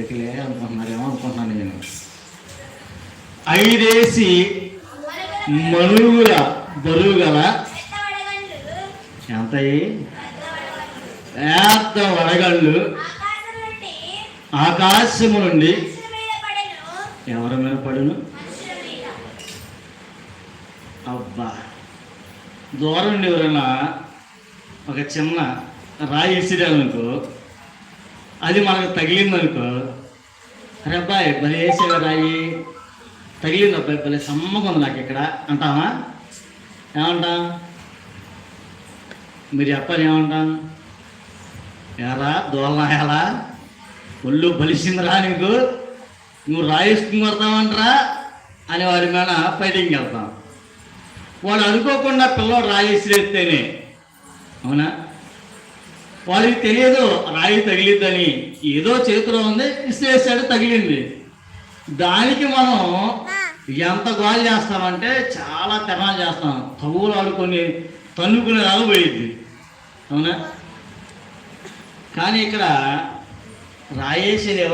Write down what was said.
ఎందుకులే అనుకుంటున్నారు ఏమనుకుంటున్నాను నేను. 5 మనుగుల బరువు గల ఎంత పెద్ద వడగళ్ళు ఆకాశము నుండి ఎవరి మీద పడును? అబ్బా, దూరం నుండి ఎవరైనా ఒక చిన్న రాయి ఇసిరాలనుకో, అది మనకు తగిలిందనుకో, అరే అబ్బాయి భలే వేసేవా రాయి, తగిలింది అబ్బాయి భలే సమ్మగా ఉంది నాకు ఇక్కడ అంటామా? ఏమంటాం? మీరు చెప్పాలి ఏమంటాం? ఎరా దోలనాయాలా, ఒళ్ళు బలిసిందిరా నీకు, నువ్వు రాయిస్తుంది కొడతామంటరా అని వారి మీద ఫైటింగ్కి వెళ్తాం. వాడు అనుకోకుండా పిల్లవాడు రాయి విసిరేస్తేనే, అవునా? వాడికి తెలియదు రాయి తగిలిద్దని, ఏదో చేతిలో ఉంది విసిరేసాడు, తగిలింది. దానికి మనం ఎంత గోల్ చేస్తామంటే చాలా తెనాలు చేస్తాం, తగులు ఆడుకొని తన్నుకునే దాకా పోయిద్ది, అవునా? కానీ ఇక్కడ రాయేసేది ఎవరు?